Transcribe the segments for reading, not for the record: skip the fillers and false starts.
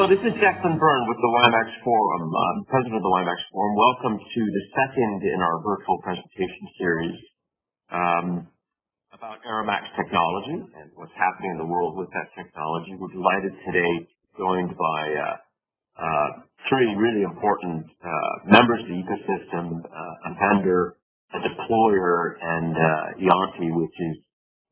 So this is Declan Byrne with the WiMAX Forum. I'm president of the WiMAX Forum. Welcome to the second in our virtual presentation series about AeroMACS technology and what's happening in the world with that technology. We're delighted today, joined by three really important members of the ecosystem, a vendor, a deployer, and Eonti, which is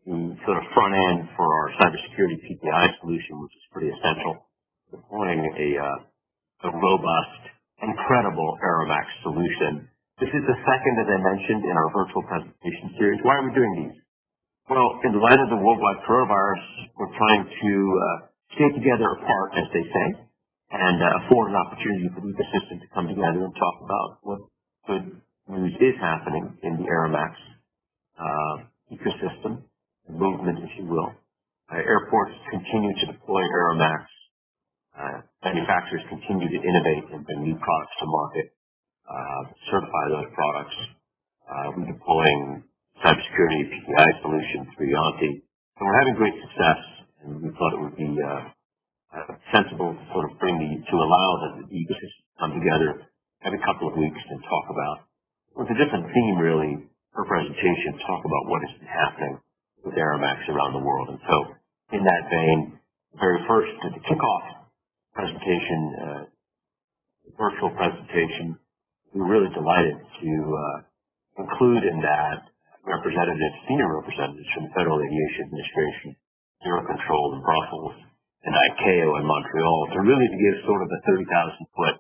the sort of front end for our cybersecurity PKI solution, which is pretty essential, deploying a robust and credible AeroMACS solution. This is the second, as I mentioned, in our virtual presentation series. Why are we doing these? Well, in light of the worldwide coronavirus, we're trying to stay together apart, as they say, and afford an opportunity for the ecosystem to come together and talk about what good news is happening in the AeroMACS ecosystem, movement, if you will. Airports continue to deploy AeroMACS. Manufacturers continue to innovate and bring new products to market, certify those products. We're deploying cybersecurity PKI solutions through Eonti. So we're having great success, and we thought it would be sensible to sort of to allow the ecosystem to come together every couple of weeks and talk about, with a different theme really, per presentation, talk about what has been happening with AeroMACS around the world. And so in that vein, the very first, the kickoff presentation, virtual presentation, we're really delighted to include in that senior representatives from the Federal Aviation Administration, Eurocontrol in Brussels, and ICAO in Montreal, to really give sort of a 30,000-foot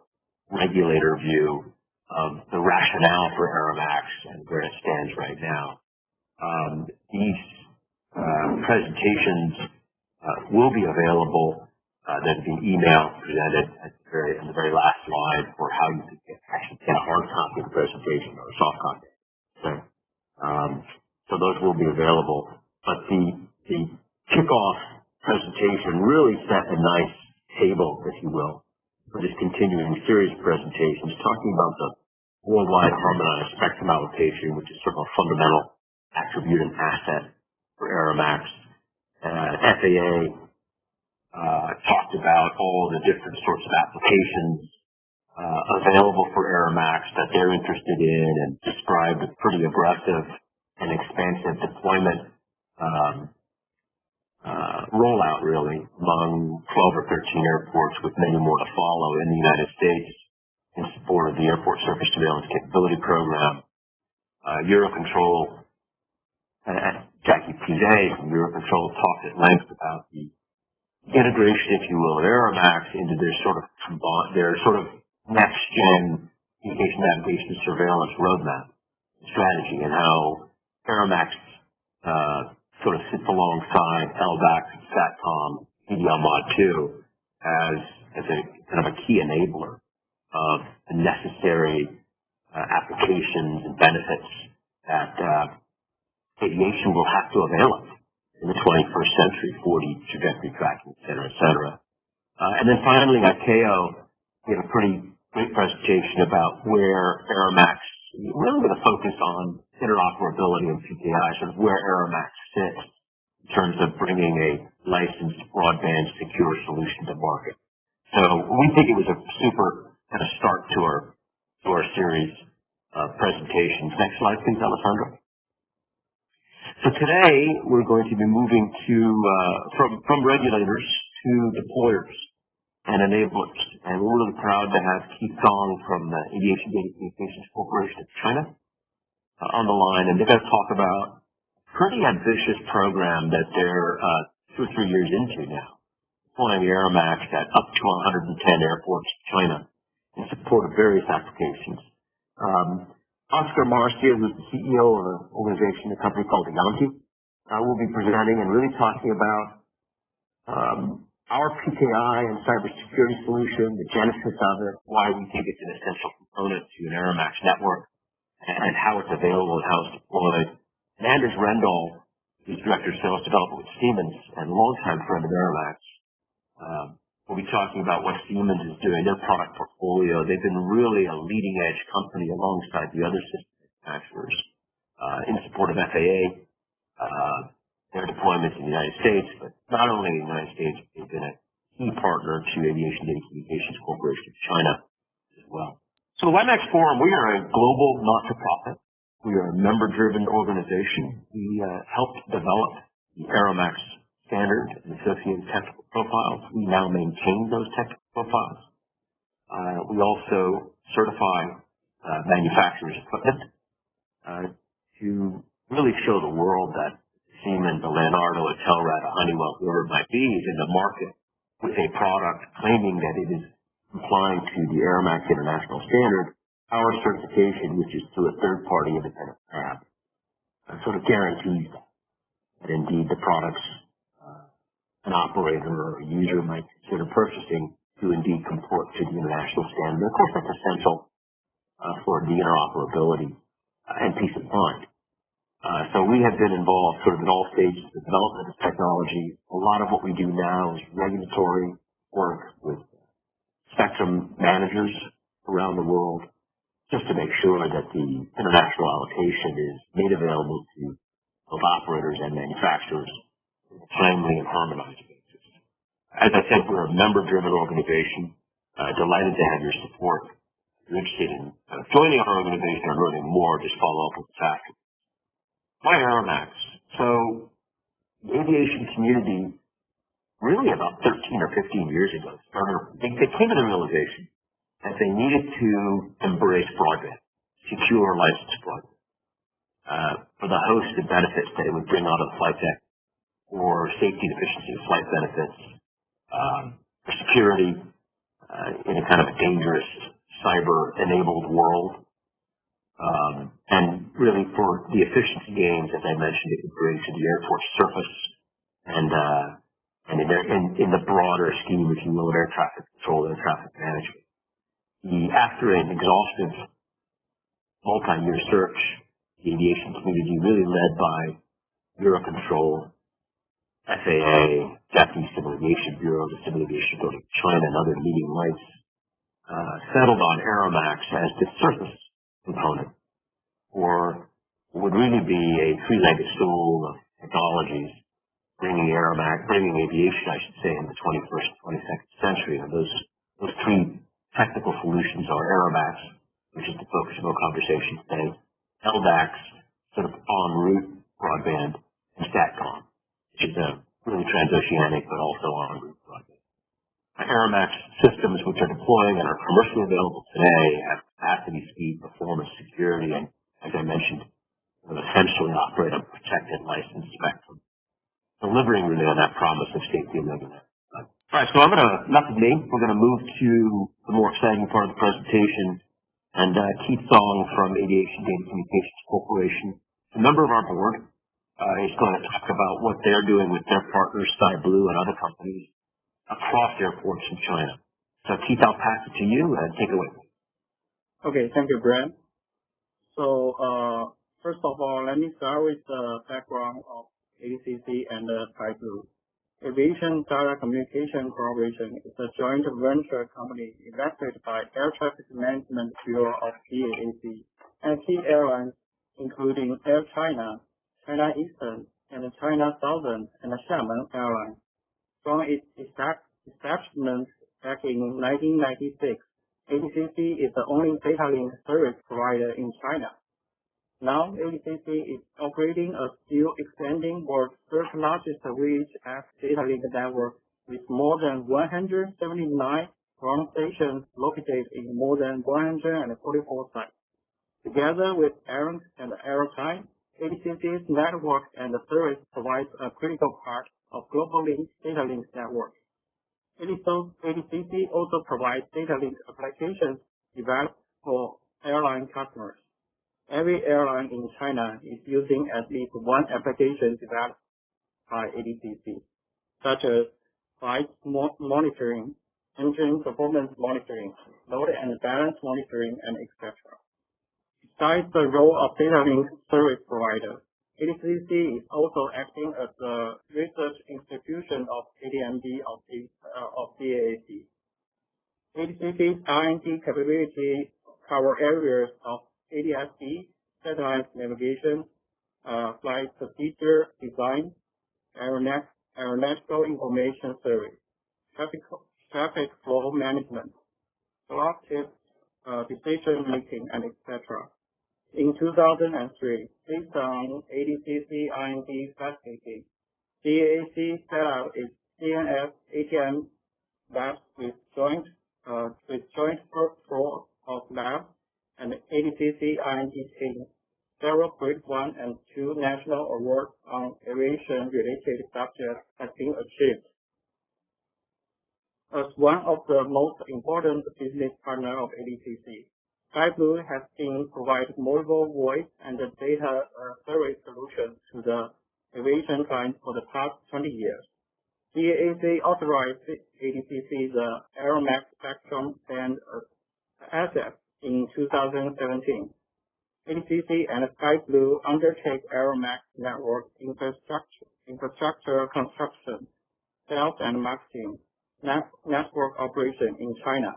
regulator view of the rationale for AeroMACS and where it stands right now. These presentations will be available. There's an email presented in the very last slide for how you can actually get a hard copy of the presentation or a soft copy. So those will be available. But the kickoff presentation really set a nice table, if you will, for this continuing series of presentations, talking about the worldwide harmonized spectrum allocation, which is sort of a fundamental attribute and asset for AeroMACS. FAA talked about all the different sorts of applications available for AeroMACS that they're interested in, and described a pretty aggressive and expansive deployment rollout, really, among 12 or 13 airports, with many more to follow in the United States in support of the Airport Surface Surveillance Capability Program. Eurocontrol, Jackie Pizet from Eurocontrol talked at length about the integration, if you will, of AeroMACS into their sort of next-gen communication navigation surveillance roadmap strategy, and how AeroMACS sort of sits alongside LDAC, SATCOM, PDL Mod 2 as a kind of a key enabler of the necessary applications and benefits that aviation will have to avail of in the 21st century, 4D trajectory tracking, et cetera, et cetera. And then finally, ICAO gave a pretty great presentation about where AeroMACS, really with a focus on interoperability and PKI, sort of where AeroMACS sits in terms of bringing a licensed broadband secure solution to market. So we think it was a super kind of start to our series of presentations. Next slide, please, Alessandro. So today we're going to be moving to from regulators to deployers and enablers, and we're really proud to have Keith Gong from the Aviation Data Communication Corporation of China on the line, and they're going to talk about a pretty ambitious program that they're 2 or 3 years into now, deploying AeroMACS at up to 110 airports in China in support of various applications. Oscar Marcia, who's the CEO of an organization, a company called Eonti, will be presenting and really talking about our PKI and cybersecurity solution, the genesis of it, why we think it's an essential component to an AeroMACS network, and how it's available and how it's deployed. And Anders Rendal, who's Director of Sales Development with Siemens and longtime friend of AeroMACS, we'll be talking about what Siemens is doing, their product portfolio. They've been really a leading-edge company alongside the other system manufacturers in support of FAA, their deployments in the United States, but not only in the United States, they've been a key partner to Aviation Data Communication Corporation of China as well. So the WiMAX Forum, we are a global not-for-profit. We are a member-driven organization. We helped develop the AeroMACS standard and associated technical profiles. We now maintain those technical profiles. We also certify manufacturers' equipment to really show the world that Siemens, a Leonardo, a Telrad, a Honeywell, whoever it might be, is in the market with a product claiming that it is complying to the AeroMACS International Standard. Our certification, which is through a third-party independent lab, sort of guarantees that indeed the products an operator or a user might consider purchasing to indeed comport to the international standard. And of course, that's essential for the interoperability and peace of mind. So we have been involved sort of in all stages of the development of technology. A lot of what we do now is regulatory work with spectrum managers around the world, just to make sure that the international allocation is made available to both operators and manufacturers in a timely and harmonized basis. As I said, we're a member-driven organization. Delighted to have your support. If you're interested in joining our organization or learning more, just follow up with us after. Why AeroMACS? So the aviation community, really about 13 or 15 years ago, they came to the realization that they needed to embrace broadband, secure licensed broadband, for the host of benefits that it would bring out of the flight deck, for safety and efficiency of flight benefits, for security in a kind of dangerous cyber-enabled world, and really for the efficiency gains, as I mentioned, it would bring to the airport surface and in the broader scheme, if you will, of air traffic control and traffic management. After an exhaustive multi-year search, the aviation community, really led by Eurocontrol, FAA, Japanese Civil Aviation Bureau, the Civil Aviation Bureau of China, and other leading lights, settled on AeroMACS as the surface component, or would really be a three-legged stool of technologies, bringing aviation, I should say, in the 21st, 22nd century. And those three technical solutions are AeroMACS, which is the focus of our conversation today, LDACs, sort of en route broadband, and SATCOM, which is a really transoceanic but also en route broadband. AeroMACS systems, which are deploying and are commercially available today, have capacity, speed, performance, security, and as I mentioned, will essentially operate on protected licensed spectrum, delivering really on that promise of safety and regularity. All right, so enough of me. We're going to move to the more exciting part of the presentation. And Keith Song from Aviation Data Communication Corporation, a member of our board, is going to talk about what they're doing with their partners, SKYBLUE and other companies, across airports in China. So Keith, I'll pass it to you and take it away. Okay, thank you, Brent. So first of all, let me start with the background of ADCC and SKYBLUE. Aviation Data Communication Corporation is a joint venture company invested by Air Traffic Management Bureau of GAAC and key airlines, including Air China, China Eastern, and China Southern, and Xiamen Airlines. From its establishment back in 1996, ADCC is the only data link service provider in China. Now, ADCC is operating a still expanding world's third largest VHF data link network with more than 179 ground stations located in more than 144 sites. Together with Aero and AeroTime, ADCC's network and service provides a critical part of global data link network. ADCC also provides data link applications developed for airline customers. Every airline in China is using at least one application developed by ADCC, such as flight monitoring, engine performance monitoring, load and balance monitoring, and etc. Besides the role of data link service provider, ADCC is also acting as the research institution of ADMD of GAAC. ADCC's R&D capability cover areas of ADS-B, satellite navigation, flight procedure design, aeronautical information service, traffic flow management, proactive decision making, and etc. In 2003, based on ADCC R&D facility, DAC set up its CNS ATM labs with joint floor of labs and ADCC R&D team. Several grade 1 and 2 national awards on aviation-related subjects have been achieved. As one of the most important business partners of ADCC, SKYBLUE has been providing multiple voice and data service solutions to the aviation clients for the past 20 years. DAC authorized ADCC the AeroMACS spectrum band assets in 2017. ADCC and SKYBLUE undertake AeroMACS network infrastructure construction, sales and marketing, network operation in China.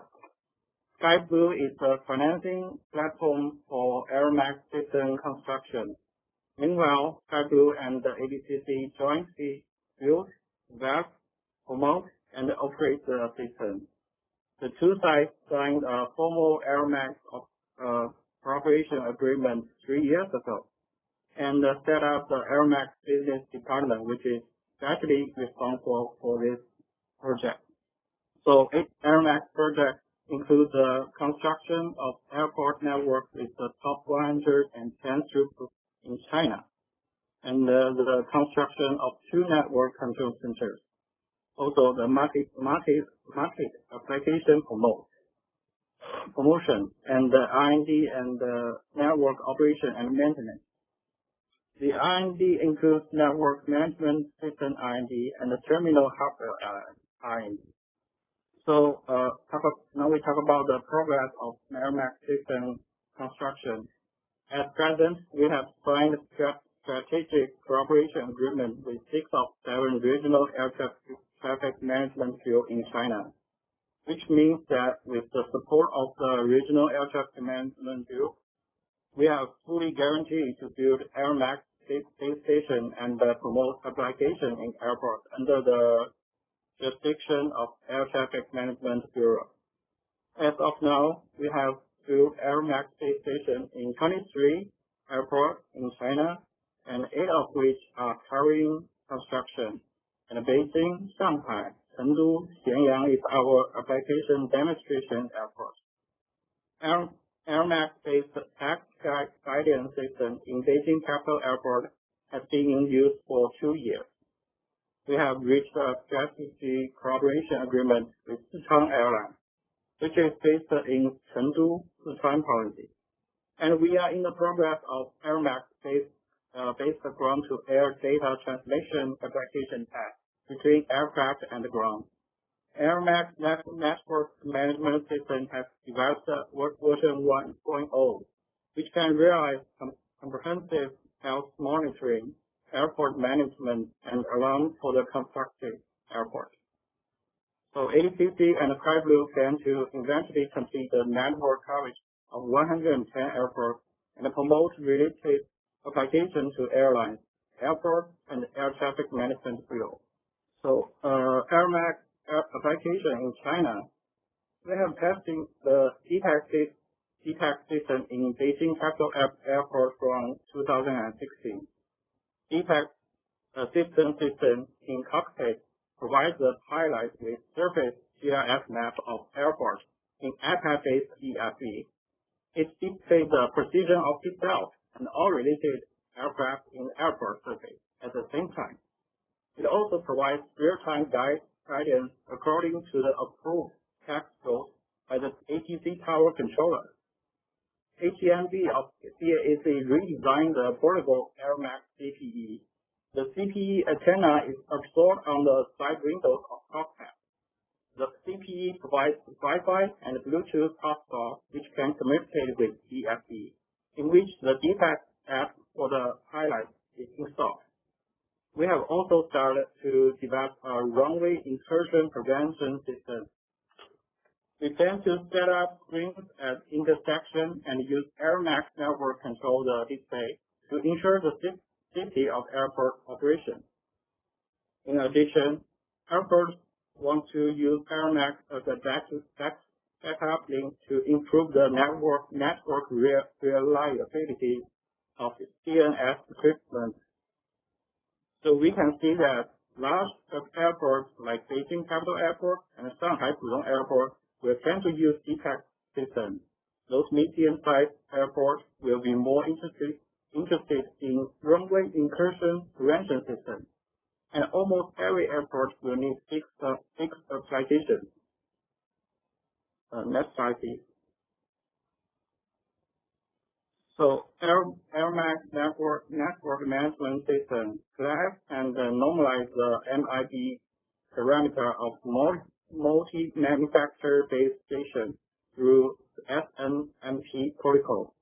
SKYBLUE is a financing platform for AeroMACS system construction. Meanwhile, SKYBLUE and the ADCC jointly build, develop, promote, and operate the system. The two sides signed a formal AeroMACS cooperation agreement 3 years ago, and set up the AeroMACS business department, which is actually responsible for this project. So, AeroMACS project includes the construction of airport network with the top 110 throughput in China, and the construction of 2 network control centers. Also, the market application promotion, and the R&D and the network operation and maintenance. The R&D includes network management system R&D and the terminal hardware R&D. So now we talk about the progress of AeroMACS system construction. At present, we have signed strategic cooperation agreement with 6 of 7 regional air traffic management fields in China, which means that with the support of the regional air traffic management field, we are fully guaranteed to build AeroMACS base station and promote application in airports under the jurisdiction of Air Traffic Management Bureau. As of now, we have built AeroMACS base station in 23 airports in China, and 8 of which are carrying construction. And Beijing, Shanghai, Chengdu, Xianyang is our application demonstration airport. AeroMACS-based tax guidance system in Beijing Capital Airport has been in use for 2 years. We have reached a strategic cooperation agreement with Sichuan Airlines, which is based in Chengdu, Sichuan Province. And we are in the progress of AeroMACS-based ground-to-air data transmission application test between aircraft and the ground. AeroMACS network management system has developed version 1.0, which can realize comprehensive health monitoring, airport management, and alarm for the constructed airport. So ADCC and SKYBLUE plan to eventually complete the network coverage of 110 airports and promote related applications to airlines, airports, and air traffic management field. So AeroMACS application in China, we have tested the ETAC system in Beijing Capital Airport from 2016. ETAC system in cockpit provides the pilot with surface GIS map of airports in iPad-based EFE. It dictates the precision of itself and all related aircraft in airport surface at the same time. It also provides real-time guidance according to the approved task flows by the ATC tower controller. HMB of DAC redesigned the portable AeroMACS CPE. The CPE antenna is absorbed on the side windows of cockpit. The CPE provides Wi-Fi and Bluetooth hotspot, which can communicate with EFE, in which the DPAC app for the pilot is installed. We have also started to develop a runway incursion prevention system. We plan to set up screens at intersection and use AeroMACS network control the display to ensure the safety of airport operation. In addition, airports want to use AeroMACS as a backup link to improve the network reliability of CNS equipment. So we can see that large airports like Beijing Capital Airport and Shanghai Pudong Airport will tend to use DTAC systems. Those medium-sized airports will be more interested in runway incursion prevention systems. And almost every airport will need fixed applications. Next slide, please. So AeroMACS network management system collects and normalize the MIB parameter of multi-manufacturer base station through SNMP protocol.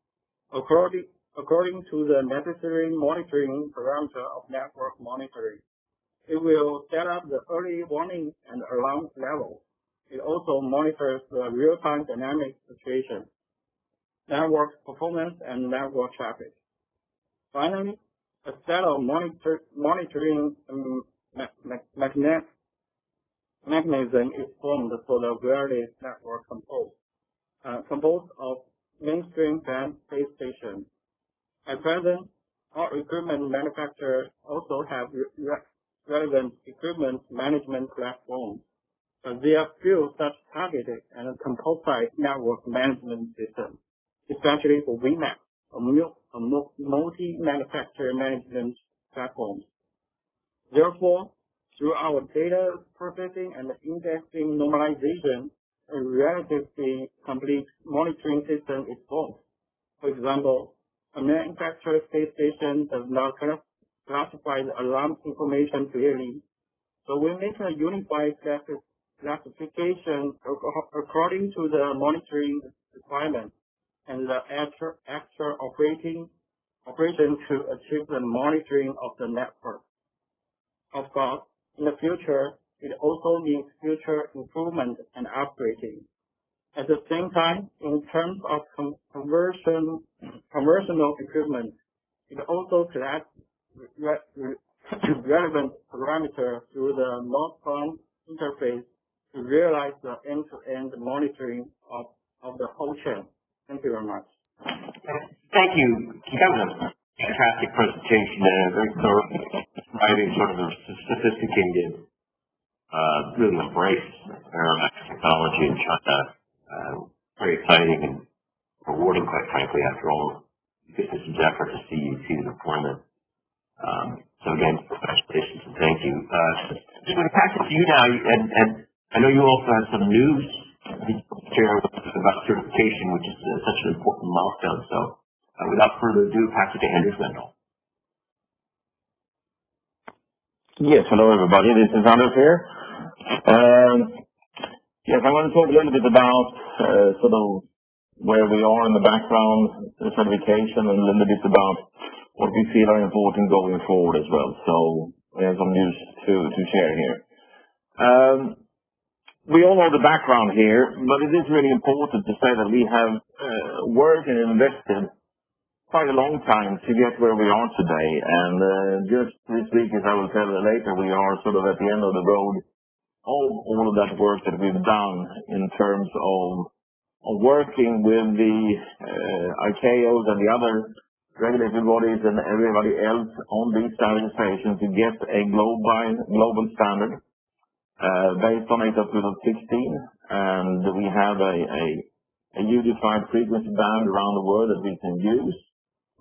According to the necessary monitoring parameter of network monitoring, it will set up the early warning and alarm level. It also monitors the real-time dynamic situation, network performance, and network traffic. Finally, a set of monitoring mechanism is formed for the wireless network composed of mainstream base stations. At present, all equipment manufacturers also have relevant equipment management platforms, but there are few such targeted and composite network management systems, especially for WiMAX, a multi-manufacturer management platform. Therefore, through our data processing and indexing normalization, a relatively complete monitoring system is formed. For example, a manufacturer base station does not classify the alarm information clearly, so we make a unified classification according to the monitoring requirements and the actual operation to achieve the monitoring of the network. Of course, in the future, it also needs future improvement and upgrading. At the same time, in terms of conventional equipment, it also collects relevant parameters through the northbound interface to realize the end-to-end monitoring of the whole chain. Thank you very much. Thank you. That was a fantastic presentation and very thorough, providing sort of a sophisticated, really embrace AeroMACS technology in China. Very exciting and rewarding, quite frankly, after all the systems effort to see the deployment. So again, congratulations and thank you. I'm going to pass it to you now, and I know you also have some news to share about certification, which is such an important milestone. So without further ado, pass it to Andrew Swindle. Yes, hello everybody. This is Anders here. Yes, I want to talk a little bit about sort of where we are in the background, the certification, and a little bit about what we feel are important going forward as well. So we have some news to share here. We all know the background here, but it is really important to say that we have worked and invested quite a long time to get where we are today. And just this week, as I will tell you later, we are sort of at the end of the road of all of that work that we've done in terms of working with the ICAOs and the other regulatory bodies and everybody else on these standardizations to get a global standard based on ISO 2016, and we have a unified frequency band around the world that we can use,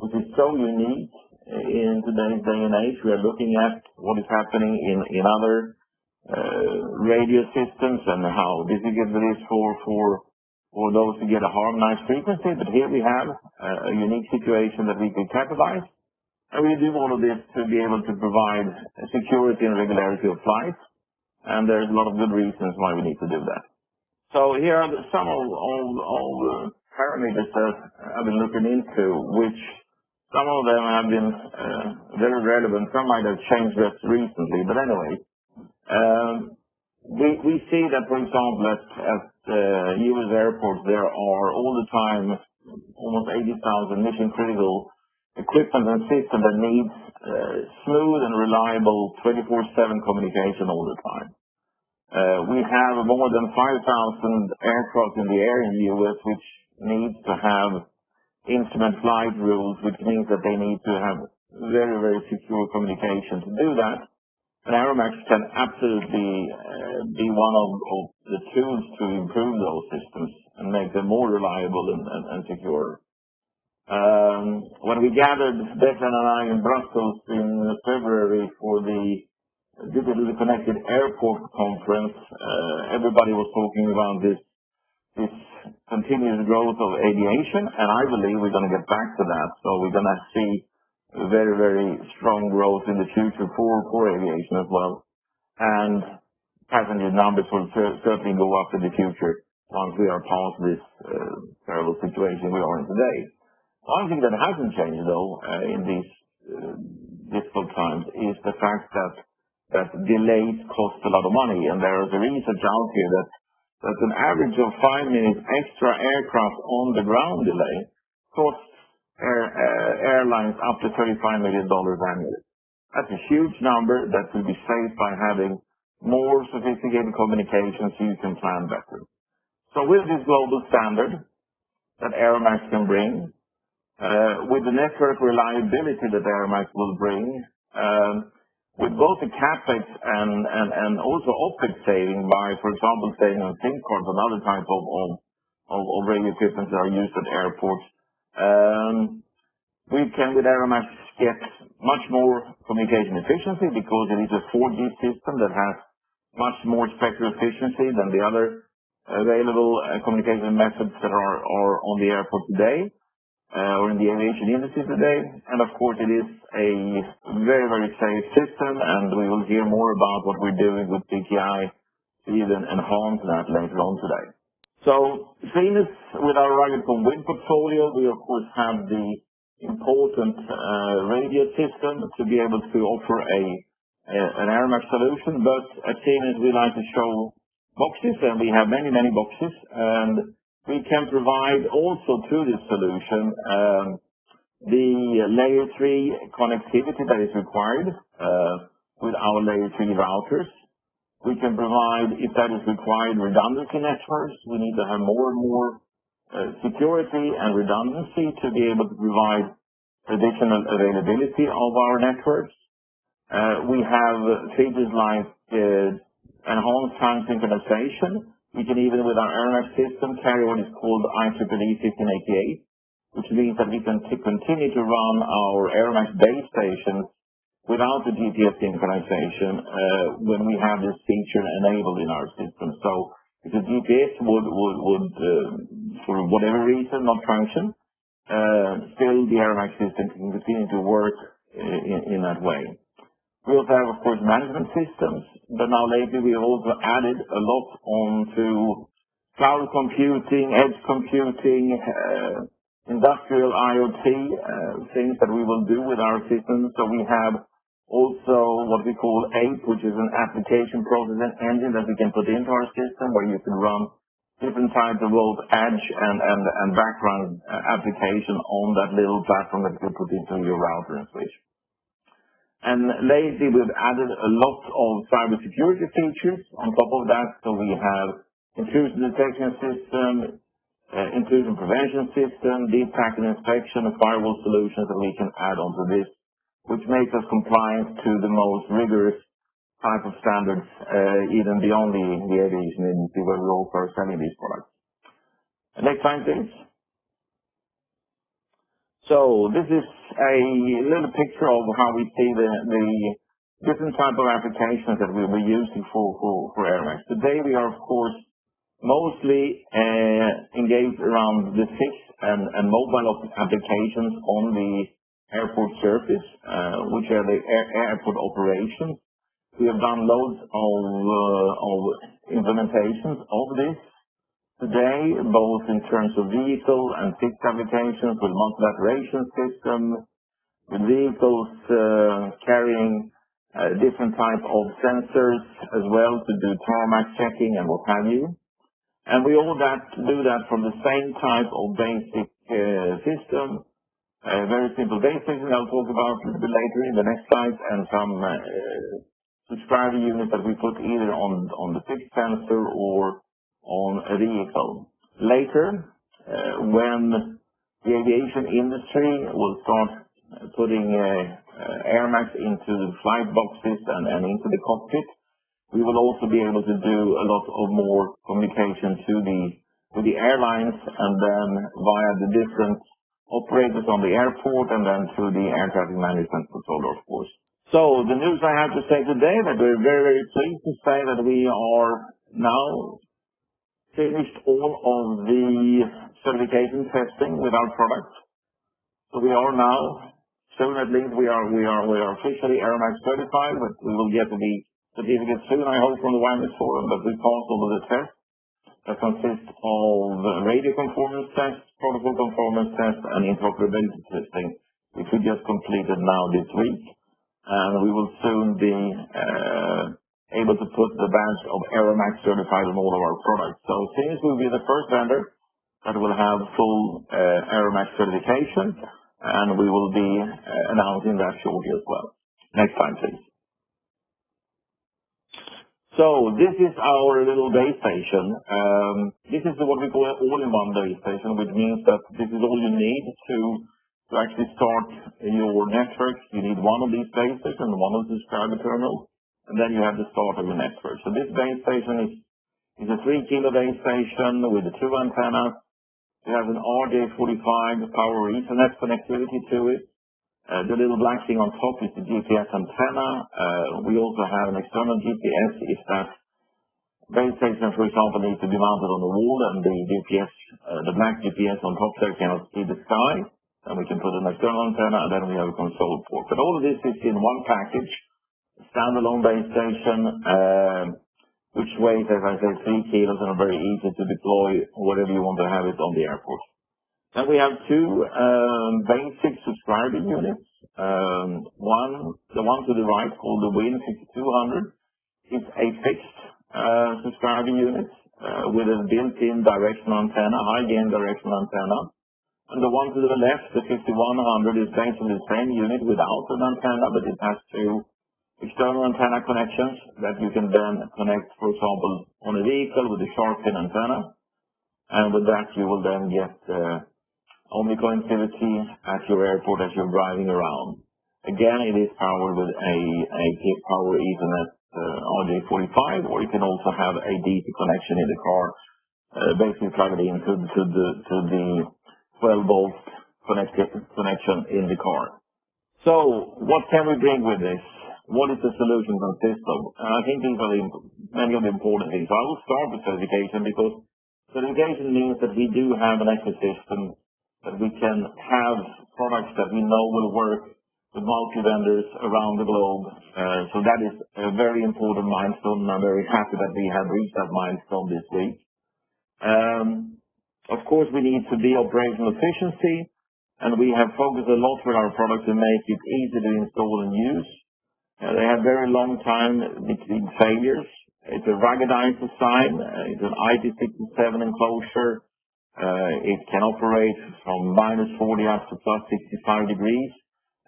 which is so unique in today's day and age. We are looking at what is happening in other radio systems and how difficult it is for those to get a harmonized frequency, but here we have a unique situation that we can capitalize, and we do all of this to be able to provide security and regularity of flight, and there's a lot of good reasons why we need to do that. So here are some of the parameters that I've been looking into, which some of them have been very relevant. Some might have changed just recently, but anyway, we see that, for example, at U.S. airports, there are all the time almost 80,000 mission-critical equipment and systems that need smooth and reliable 24/7 communication all the time. We have more than 5,000 aircraft in the air in the US, which needs to have instrument flight rules, which means that they need to have very, very secure communication. To do that, an AeroMAX can absolutely be one of the tools to improve those systems and make them more reliable and secure. When we gathered, Declan and I, in Brussels in February for the Digitally Connected Airport Conference, everybody was talking about this continuous growth of aviation, and I believe we're going to get back to that. So we're going to see very, very strong growth in the future for aviation as well. And passenger numbers will certainly go up in the future once we are past this terrible situation we are in today. One thing that hasn't changed, though, in these difficult times is the fact that delays cost a lot of money. And there is a research out here that an average of 5 minutes extra aircraft on the ground delay costs airlines up to $35 million annually. That's a huge number that will be saved by having more sophisticated communication so you can plan better. So with this global standard that AeroMAX can bring, with the network reliability that AeroMAX will bring, with both the CapEx and also OpEx saving by, for example, saving on SIM cards and other type of radio equipment that are used at airports, we can, with AeroMAX, get much more communication efficiency because it is a 4G system that has much more spectral efficiency than the other available communication methods that are on the airport today. Or in the aviation industry today. And of course, it is a very, very safe system, and we will hear more about what we're doing with PKI to even enhance that later on today. So, Siemens, with our RUGGEDCOM WIN portfolio, we of course have the important radio system to be able to offer an AeroMAX solution, but at Siemens we like to show boxes, and we have many, many boxes, and we can provide also through this solution the layer 3 connectivity that is required with our layer 3 routers. We can provide, if that is required, redundancy networks. We need to have more and more security and redundancy to be able to provide additional availability of our networks. We have features like enhanced time synchronization. We can even, with our AeroMAX system, carry what is called IEEE 1588, which means that we can continue to run our AeroMAX base stations without the GPS synchronization when we have this feature enabled in our system. So if the GPS would for whatever reason, not function, still the AeroMAX system can continue to work in that way. We also have, of course, management systems, but now lately we have also added a lot onto cloud computing, edge computing, industrial IoT, things that we will do with our systems. So we have also what we call APE, which is an application processing engine that we can put into our system, where you can run different types of both edge and background application on that little platform that you put into your router and switch. And lately, we've added a lot of cybersecurity features on top of that. So we have intrusion detection system, intrusion prevention system, deep packet inspection, and firewall solutions that we can add onto this, which makes us compliant to the most rigorous type of standards, even beyond the aviation industry, where we also are selling these products. Next slide, please. So this is a little picture of how we see the different type of applications that we'll be using for AeroMAX. Today we are, of course, mostly engaged around the fixed and mobile applications on the airport surface, which are the airport operations. We have done loads of implementations of this today, both in terms of vehicle and fixed applications with multilateration system, with vehicles carrying different type of sensors as well to do tarmac checking and what have you. And we all do that from the same type of basic system, very simple basics, and I'll talk about a little bit later in the next slide, and some subscriber unit that we put either on the fixed sensor or on a vehicle. Later, when the aviation industry will start putting AeroMACS into the flight boxes and into the cockpit, we will also be able to do a lot of more communication to the airlines and then via the different operators on the airport and then to the air traffic management controller, of course. So the news I have to say today that we're very, very pleased to say that we are now finished all of the certification testing with our products. So we are now, soon at least, we are officially AeroMACS certified, but we will get the certificate soon, I hope, from the WiMAX Forum, but we passed all of the tests that consist of radio conformance tests, protocol conformance tests, and interoperability testing, which we just completed now this week. And we will soon be able to put the badge of AeroMACS certified on all of our products. So Siemens will be the first vendor that will have full AeroMACS certification, and we will be announcing that shortly as well. Next time, please. So this is our little base station. This is what we call an all-in-one base station, which means that this is all you need to actually start your network. You need one of these base stations and one of the subscriber terminals, and then you have the start of your network. So this base station is a 3 kilo base station with the 2 antennas. It has an RJ45 power Ethernet connectivity to it. The little black thing on top is the GPS antenna. We also have an external GPS if that base station, for example, needs to be mounted on the wall and the GPS, the black GPS on top there cannot see the sky. Then we can put an external antenna and then we have a console port. But all of this is in one package, a standalone base station, which weighs, as I said, 3 kilos and are very easy to deploy wherever you want to have it on the airport. Then we have 2 basic subscriber units. The one to the right, called the WIN 5200, is a fixed subscriber unit with a built-in directional antenna, high-gain directional antenna. And the one to the left, the 5100, is basically the same unit without an antenna, but it has 2 external antenna connections that you can then connect, for example, on a vehicle with a sharp fin antenna. And with that, you will then get only connectivity at your airport as you're driving around. Again, it is powered with a power Ethernet RJ45, or you can also have a DC connection in the car, basically plug it into the 12-volt connection in the car. So, what can we bring with this? What is the solution consist of? I think these are many of the important things. So I will start with certification, because certification means that we do have an ecosystem, that we can have products that we know will work with multi-vendors around the globe. So that is a very important milestone, and I'm very happy that we have reached that milestone this week. Of course, we need to be operational efficiency, and we have focused a lot with our products to make it easy to install and use. They have very long time between failures. It's a ruggedized design. It's an IP67 enclosure. It can operate from -40 up to +65 degrees.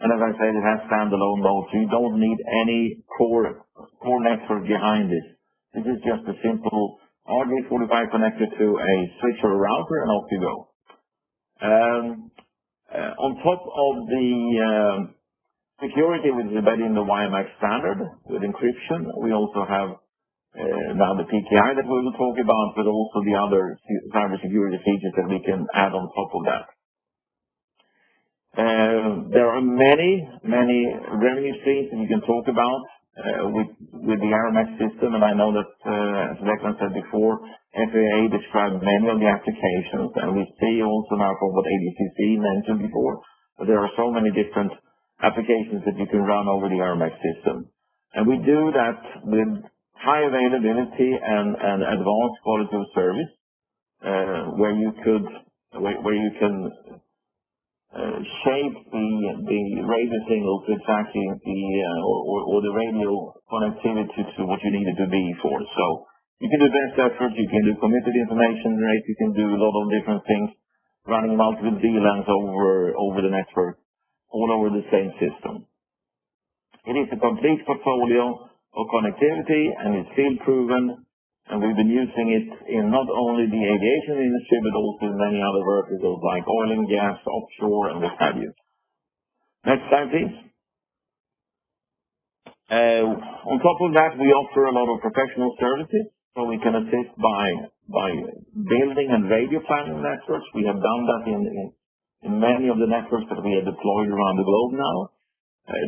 And as I said, it has standalone mode, so you don't need any core network behind this. This is just a simple RJ45 connected to a switch or a router, and off you go. On top of the security, which is embedded in the WiMAX standard with encryption, we also have now the PKI that we will talk about, but also the other cybersecurity features that we can add on top of that. There are many revenue streams that you can talk about with the AeroMACS system, and I know that, as Declan said before, FAA described many of the applications, and we see also now from what ADCC mentioned before, that there are so many different applications that you can run over the AeroMACS system. And we do that with high availability and advanced quality of service, where you can shape the radio signal to exactly or the radio connectivity to what you need it to be for. So you can do best effort, you can do committed information rate, you can do a lot of different things, running multiple VLANs over the network, all over the same system. It is a complete portfolio of connectivity, and it's field proven, and we've been using it in not only the aviation industry, but also in many other verticals like oil and gas, offshore, and what have you. Next slide, please. On top of that, we offer a lot of professional services, so we can assist by building and radio planning networks. We have done that in many of the networks that we have deployed around the globe now.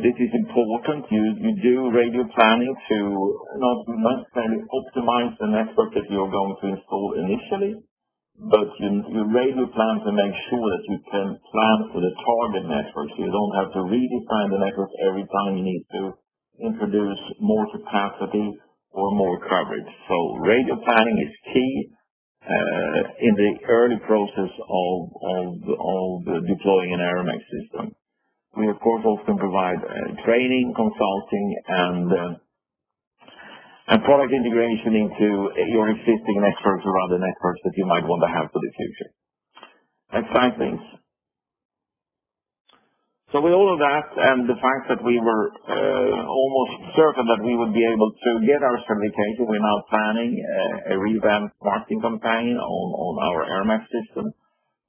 This is important. You do radio planning to not necessarily optimize the network that you're going to install initially, but you radio plan to make sure that you can plan for the target network, so you don't have to redesign the network every time you need to introduce more capacity or more coverage. So radio planning is key in the early process of deploying an AeroMACS system. We, of course, often provide training, consulting, and product integration into your existing networks or other networks that you might want to have for the future. Next slide, please. So with all of that and the fact that we were almost certain that we would be able to get our certification, we're now planning a revamped marketing campaign on our AeroMACS system.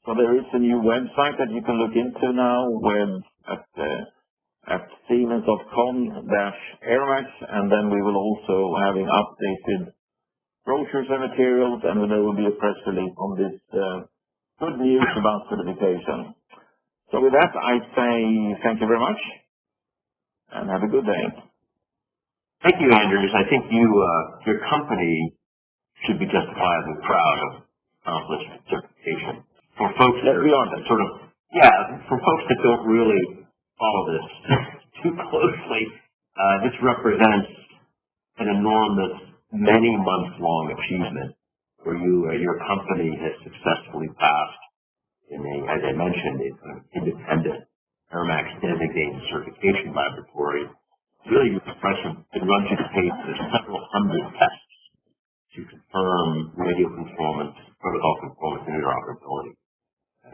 So there is a new website that you can look into now at Siemens.com/AeroMACS, and then we will also having updated brochures and materials, and there will be a press release on this good news about certification. So with that, I say thank you very much, and have a good day. Thank you, Anders. I think your company should be justifiably proud of accomplished certification. For folks that for folks that don't really follow this too closely, this represents an enormous, many months long achievement where your company has successfully passed in as I mentioned, an independent AeroMACS designated certification laboratory. It's really impressive. It runs you to pace of several hundred tests to confirm radio conformance, protocol conformance, and interoperability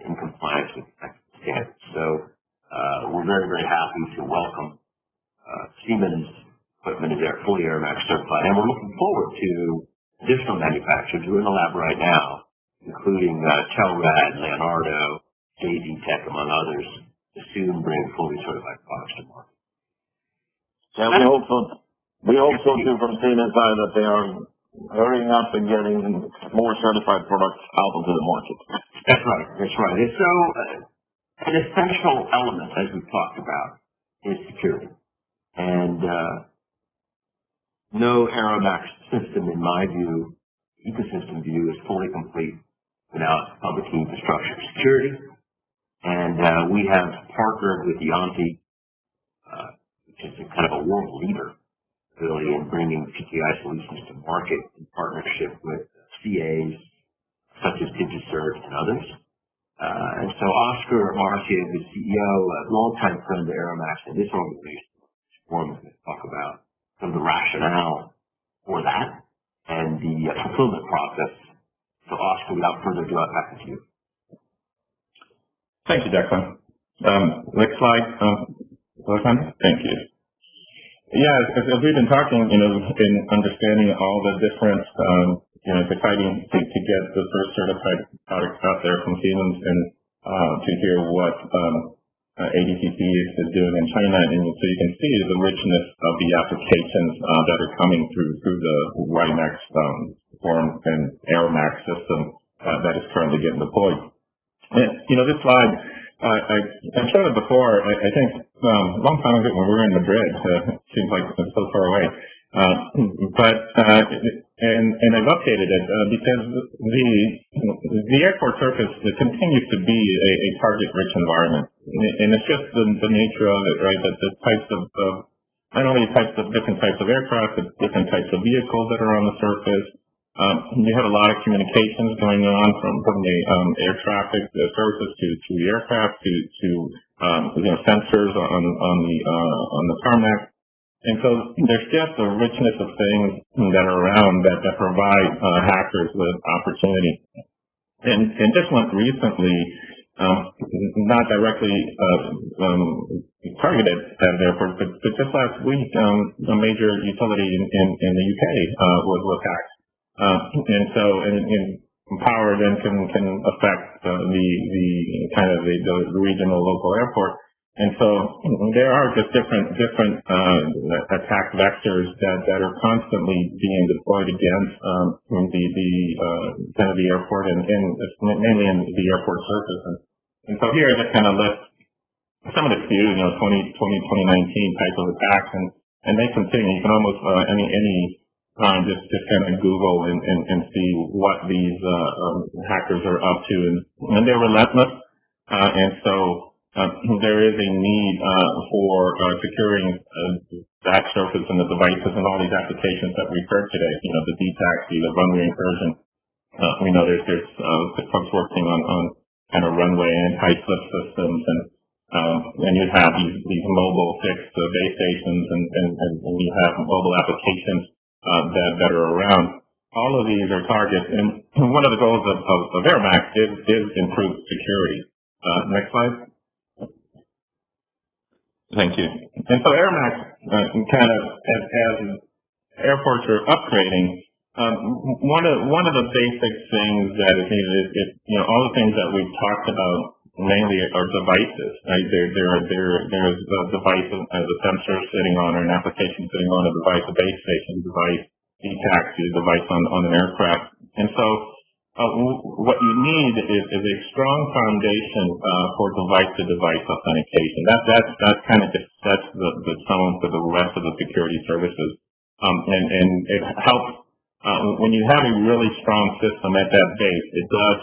in compliance with technical standards. So we're very, very happy to welcome Siemens equipment is fully AeroMACS certified, and we're looking forward to additional manufacturers who are in the lab right now, including Telrad, Leonardo, ADCC, among others, to soon bring fully certified products to market. Yeah, we also do from Siemens side that they are hurrying up and getting more certified products out into the market. That's right. And so an essential element, as we've talked about, is security. And no AeroMACS system, in my view, ecosystem view, is fully complete without public key infrastructure security. And we have partnered with Eonti, which is a kind of a world leader, really, in bringing PKI solutions to market in partnership with CAs such as DigiCert and others. And so Oscar Marcia, the CEO, a longtime friend of AeroMACS, and this organization, Forum, is going to talk about some of the rationale for that and the fulfillment process. So Oscar, without further ado, I'll pass it to you. Thank you, Declan. Next slide. Thank you. Yeah, as we've been talking, in understanding all the different, it's exciting to get the first certified product out there from Siemens and to hear what ADCC is doing in China. And so you can see the richness of the applications that are coming through the WiMAX Forum and AeroMACS system that is currently getting deployed. And, this slide, I've showed it before, I think a long time ago when we were in Madrid. It seems like it's so far away. And I've updated it because the airport surface continues to be a target-rich environment. And it's just the nature of it, right, that the types of not only different types of aircraft, but different types of vehicles that are on the surface. You have a lot of communications going on from the air traffic, the services to the aircraft to sensors on the tarmac, and so there's just a richness of things that are around that provide hackers with opportunity. And just recently, not directly targeted at airports, but just last week, a major utility in the UK was hacked, and power then can affect the kind of the regional local airport. And so there are just different attack vectors that are constantly being deployed against the kind of the airport and mainly in the airport surface. And so here I just kind of list some of the few, 2019 type of attacks, and they continue. You can almost any time just kind of Google and see what these hackers are up to, and they're relentless, and so. There is a need for securing that surface and the devices and all these applications that we've heard today. The D-taxi, the runway incursion. We know there's folks working on kind of runway anti-slip systems, and you have these mobile fixed base stations, and you have mobile applications that are around. All of these are targets, and one of the goals of AeroMACS is improved security. Next slide. Thank you. And so AeroMACS kind of, as airports are upgrading, one of the basic things that is needed is all the things that we've talked about mainly are devices. Right? There's a device, a sensor sitting on, or an application sitting on a device, a base station device, e-taxi, a device on an aircraft. And so what you need is a strong foundation for device-to-device authentication. That kind of just sets the tone for the rest of the security services, and it helps when you have a really strong system at that base. It does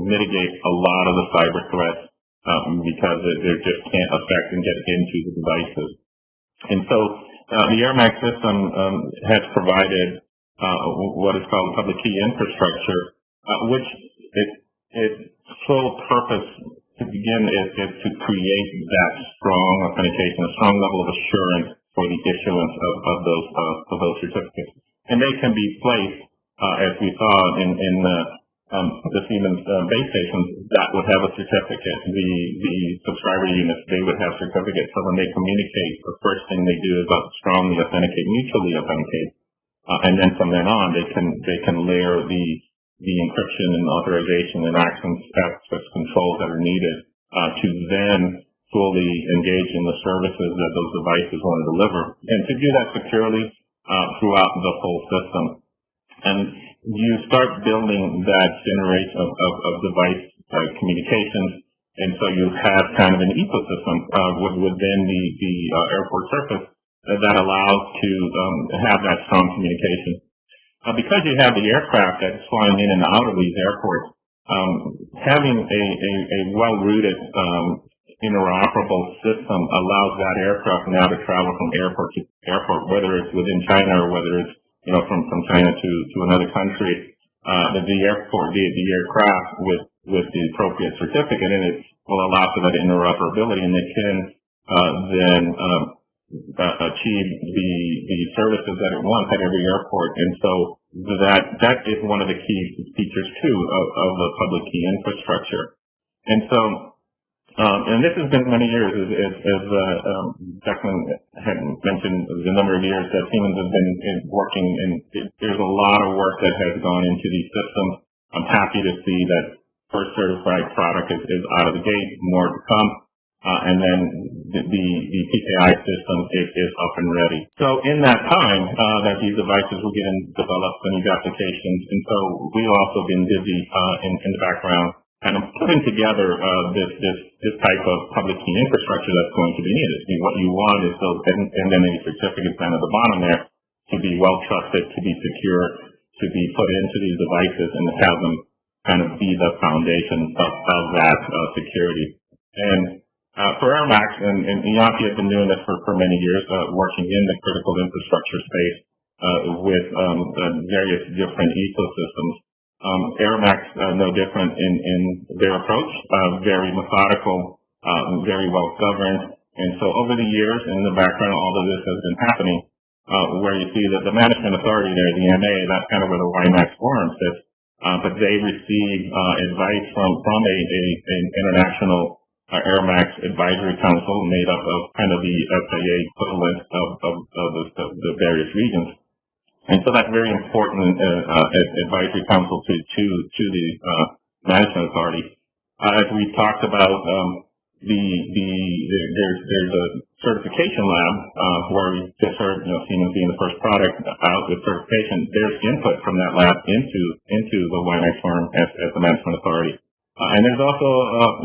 mitigate a lot of the cyber threats because it just can't affect and get into the devices. And so the AeroMACS system has provided what is called public key infrastructure, which its sole purpose to begin is to create that strong authentication, a strong level of assurance for the issuance of those certificates. And they can be placed, as we saw in the Siemens base stations, that would have a certificate. The subscriber units, they would have certificates. So when they communicate, the first thing they do is strongly authenticate, mutually authenticate. And then from then on, they can layer the encryption and authorization and access controls that are needed to then fully engage in the services that those devices want to deliver, and to do that securely throughout the whole system. And you start building that generation of device communications, and so you have kind of an ecosystem within the airport surface that allows to have that strong communication. Because you have the aircraft that's flying in and out of these airports, having a well-rooted, interoperable system allows that aircraft now to travel from airport to airport, whether it's within China or whether it's from China to another country. The aircraft with the appropriate certificate in it will allow for that interoperability, and they can then achieve the services that it wants at every airport. And so that is one of the key features too of the public key infrastructure. And so and this has been many years, as Declan had mentioned, the number of years that Siemens has been working, and there's a lot of work that has gone into these systems. I'm happy to see that first certified product is out of the gate, more to come. And then the PKI system is up and ready. So in that time that these devices were getting developed and these applications, and so we've also been busy in the background kind of putting together this type of public key infrastructure that's going to be needed. What you want is those identity certificates down at the bottom there to be well trusted, to be secure, to be put into these devices, and to have them kind of be the foundation of that security. And for AeroMACS, and Eonti has been doing this for many years, working in the critical infrastructure space with various different ecosystems. AeroMACS, no different in their approach, very methodical, very well governed. And so over the years, in the background, all of this has been happening, where you see that the management authority there, the MA, that's kind of where the WiMAX Forum sits. but they receive advice from an international AeroMACS advisory council made up of kind of the FAA equivalent of the various regions. And so that's very important advisory council to the management authority. As we talked about, there's a certification lab where we just heard, Siemens being the first product out with certification. There's input from that lab into the WiMAX Forum as the management authority. And there's also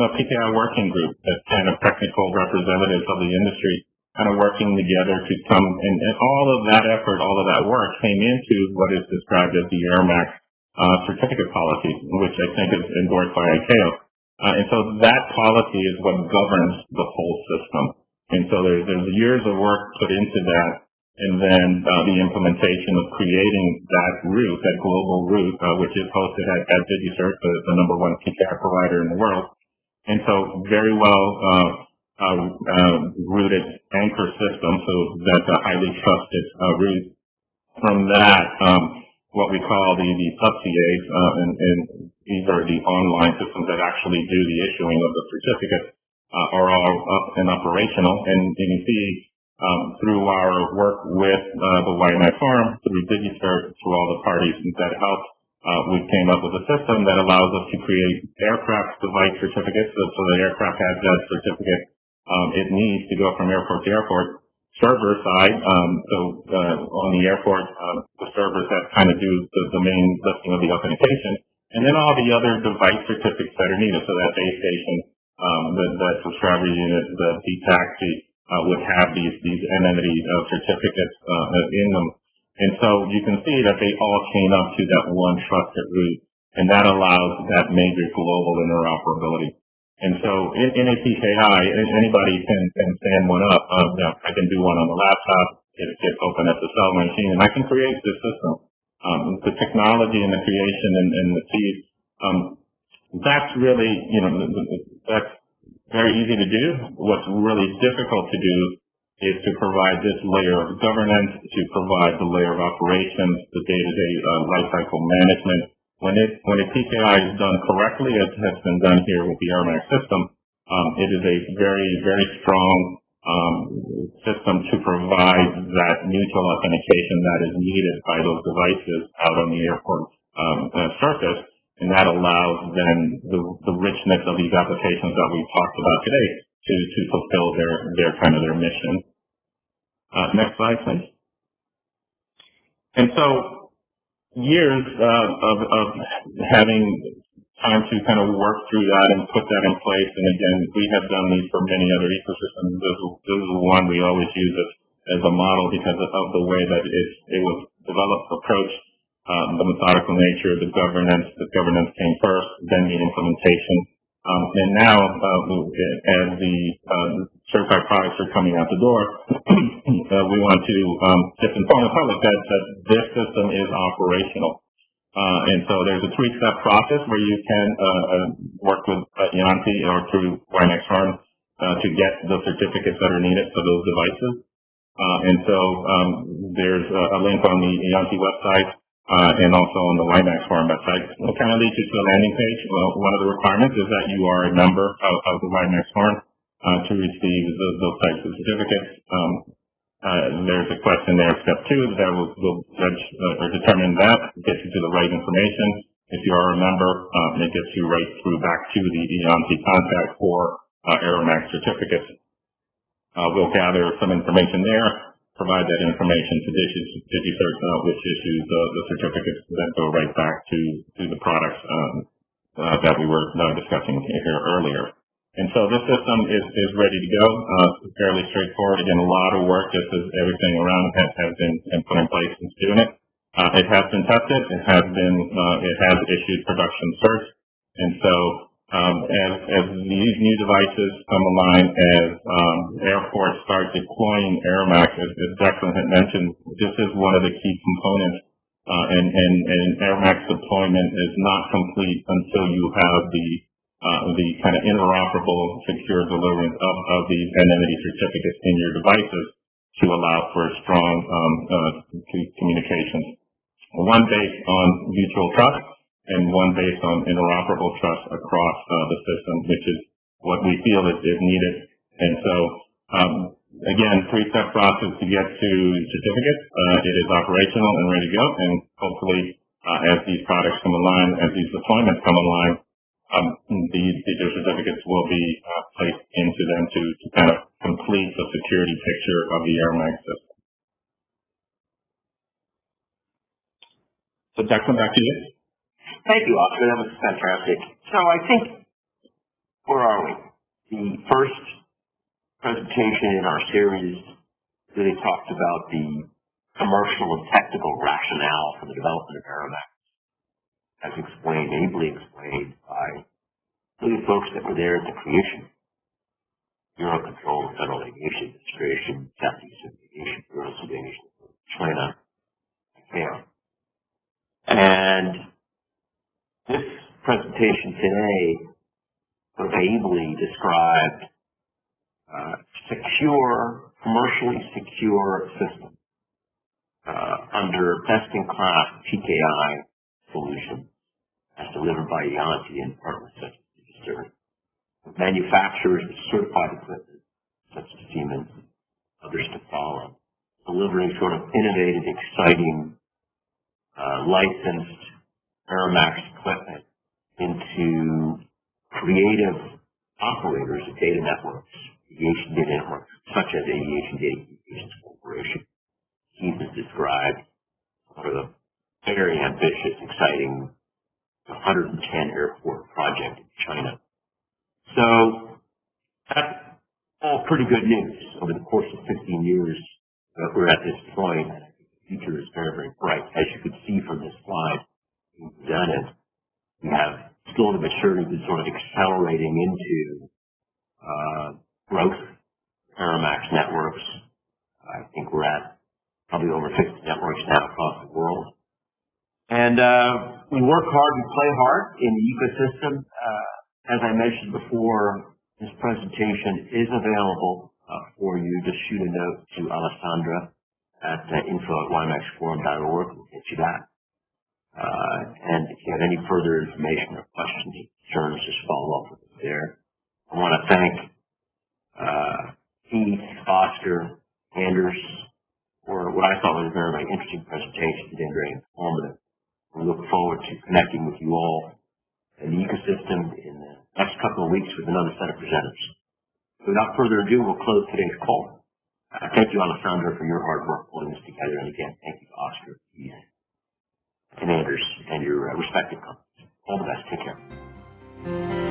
a PKI working group that's kind of technical representatives of the industry kind of working together to come, and all of that effort, all of that work came into what is described as the AeroMACS certificate policy, which I think is endorsed by ICAO. And so that policy is what governs the whole system. And so there's years of work put into that, and then the implementation of creating that route, that global route, which is hosted at DigiCert, the number one PKI provider in the world. And so very well rooted anchor system, so that's a highly trusted route. From that, what we call the sub-CAs, and these are the online systems that actually do the issuing of the certificates, are all up and operational. And you can see through our work with the WiMAX Forum, through DigiCert, through all the parties that help, we came up with a system that allows us to create aircraft device certificates. So the aircraft has that certificate it needs to go from airport to airport. Server side, on the airport, the servers that kind of do the main listing of the authentication, and then all the other device certificates that are needed. So that base station, that subscriber unit, the taxi would have these anonymity certificates in them. And so you can see that they all chain up to that one trusted route, and that allows that major global interoperability. And so in a PKI, anybody can stand one up. I can do one on the laptop. It gets open at the cell machine, and I can create this system. The technology and the creation and the seed, that's really, that's very easy to do. What's really difficult to do is to provide this layer of governance, to provide the layer of operations, the day-to-day lifecycle management. When a PKI is done correctly, as has been done here with the AeroMACS system, it is a very, very strong system to provide that mutual authentication that is needed by those devices out on the airport surface, and that allows then the richness of these applications that we've talked about today to fulfill their mission. Next slide, please. And so, years of having time to kind of work through that and put that in place. And again, we have done these for many other ecosystems. This is one we always use as a model because of the way that it was developed, approached, the methodical nature, the governance. The governance came first, then the implementation. And now, as the certified products are coming out the door, we want to just inform the public that this system is operational. And so there's a 3-step process where you can work with Eonti or through WiMAX Forum to get the certificates that are needed for those devices. And so there's a link on the Eonti website and also on the WiMAX Forum website. It kind of leads you to a landing page. Well, one of the requirements is that you are a member of the WiMAX Forum to receive those types of certificates. There's a question there, step 2, that will judge or determine that, gets you to the right information. If you are a member, it gets you right through back to the Eonti contact for AeroMACS certificates. We'll gather some information there, provide that information to DigiCert, which issues the certificates that go right back to the products that we were discussing here earlier. And so this system is ready to go, fairly straightforward. Again, a lot of work, just as everything around it has been put in place since doing it. It has been tested. It has issued production certs. And so as these new devices come online, as airports start deploying AeroMACS, as Declan had mentioned, this is one of the key components. And AeroMACS deployment is not complete until you have the kind of interoperable, secure delivery of these anonymity certificates in your devices to allow for strong communications. One based on mutual trust, and one based on interoperable trust across the system, which is what we feel is needed. And so, again, three-step process to get to certificate. It is operational and ready to go, and hopefully, as these products come online, as these deployments come online, these certificates will be placed into them to kind of complete the security picture of the AeroMACS system. So, Jackson, back to you. Thank you, Oscar. That was fantastic. So I think, where are we? The first presentation in our series really talked about the commercial and technical rationale for the development of AeroMACS, as explained, ably explained by the folks that were there at the creation. Eurocontrol, Federal Aviation Administration, Southeast Aviation, Bureau of Aviation, China, ICAO. And this presentation today sort of ably described secure, commercially secure system under best-in-class PKI solution as delivered by Eonti and partners such as Siemens, manufacturers of certified equipment such as Siemens, others to follow, delivering sort of innovative, exciting, licensed AeroMACS equipment into creative operators of data networks, aviation data networks, such as Aviation Data Communication Corporation. Siemens described sort of a very ambitious, exciting 110 airport project in China. So that's all pretty good news over the course of 15 years that we're at this point. And I think the future is very, very bright. As you could see from this slide, we've done it. We have slowly but surely been sort of accelerating into growth, AeroMACS networks. I think we're at probably over 50 networks now across the world. And we work hard, we play hard in the ecosystem. As I mentioned before, this presentation is available for you. Just shoot a note to Alessandra at info@wimaxforum.org. We'll get you that. And if you have any further information or questions or concerns, just follow up with us there. I want to thank Keith, Oscar, Anders for what I thought was a very, very interesting presentation today, very informative. We look forward to connecting with you all in the ecosystem in the next couple of weeks with another set of presenters. So without further ado, we'll close today's call. Thank you, Alessandra, for your hard work pulling this together. And again, thank you to Oscar, Keith, and Anders, and your respective companies. All the best. Take care.